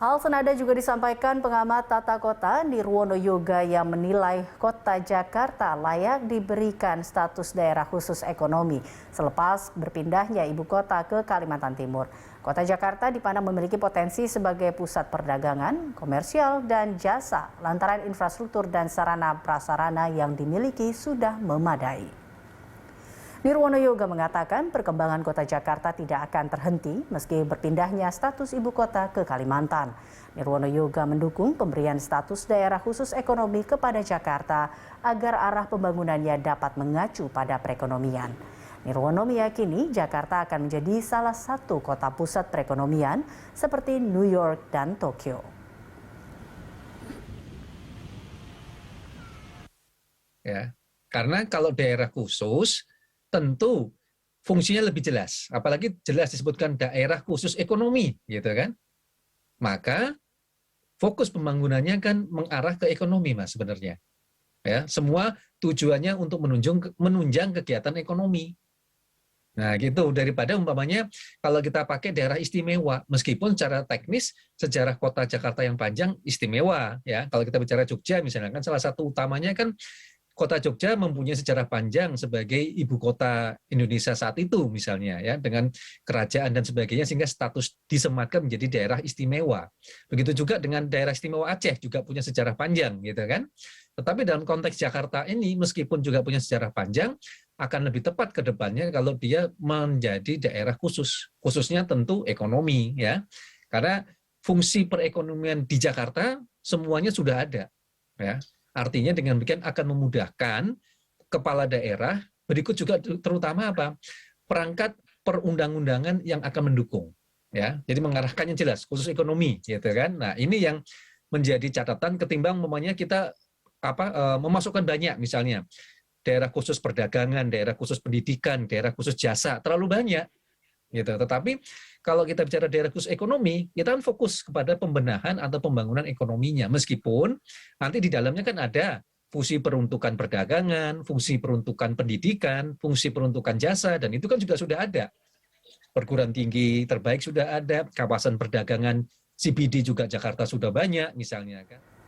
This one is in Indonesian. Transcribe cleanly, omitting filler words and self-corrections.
Hal senada juga disampaikan pengamat tata kota Nirwono Yoga yang menilai kota Jakarta layak diberikan status daerah khusus ekonomi selepas berpindahnya ibu kota ke Kalimantan Timur. Kota Jakarta dipandang memiliki potensi sebagai pusat perdagangan, komersial, dan jasa lantaran infrastruktur dan sarana prasarana yang dimiliki sudah memadai. Nirwono Yoga mengatakan perkembangan kota Jakarta tidak akan terhenti meski berpindahnya status ibu kota ke Kalimantan. Nirwono Yoga mendukung pemberian status daerah khusus ekonomi kepada Jakarta agar arah pembangunannya dapat mengacu pada perekonomian. Nirwono meyakini Jakarta akan menjadi salah satu kota pusat perekonomian seperti New York dan Tokyo. Ya, karena kalau daerah khusus tentu fungsinya lebih jelas, apalagi jelas disebutkan daerah khusus ekonomi, gitu kan? Maka fokus pembangunannya kan mengarah ke ekonomi, Mas, sebenarnya. Ya, semua tujuannya untuk menunjang kegiatan ekonomi. Nah, gitu, daripada umpamanya kalau kita pakai daerah istimewa, meskipun secara teknis sejarah kota Jakarta yang panjang istimewa, ya. Kalau kita bicara Jogja misalnya, kan salah satu utamanya kan Kota Jogja mempunyai sejarah panjang sebagai ibu kota Indonesia saat itu misalnya, ya, dengan kerajaan dan sebagainya, sehingga status disematkan menjadi daerah istimewa. Begitu juga dengan daerah istimewa Aceh juga punya sejarah panjang, gitu kan. Tetapi dalam konteks Jakarta ini meskipun juga punya sejarah panjang, akan lebih tepat ke depannya kalau dia menjadi daerah khusus, khususnya tentu ekonomi, ya. Karena fungsi perekonomian di Jakarta semuanya sudah ada, ya. Artinya dengan demikian akan memudahkan kepala daerah berikut juga, terutama apa? Perangkat perundang-undangan yang akan mendukung, ya. Jadi mengarahkannya jelas khusus ekonomi, gitu kan. Nah, ini yang menjadi catatan ketimbang umpamanya kita memasukkan banyak, misalnya daerah khusus perdagangan, daerah khusus pendidikan, daerah khusus jasa, terlalu banyak, gitu. Tetapi kalau kita bicara daerah khusus ekonomi, kita kan fokus kepada pembenahan atau pembangunan ekonominya, meskipun nanti di dalamnya kan ada fungsi peruntukan perdagangan, fungsi peruntukan pendidikan, fungsi peruntukan jasa, dan itu kan juga sudah ada. Perguruan tinggi terbaik sudah ada, kawasan perdagangan CBD juga Jakarta sudah banyak misalnya, kan.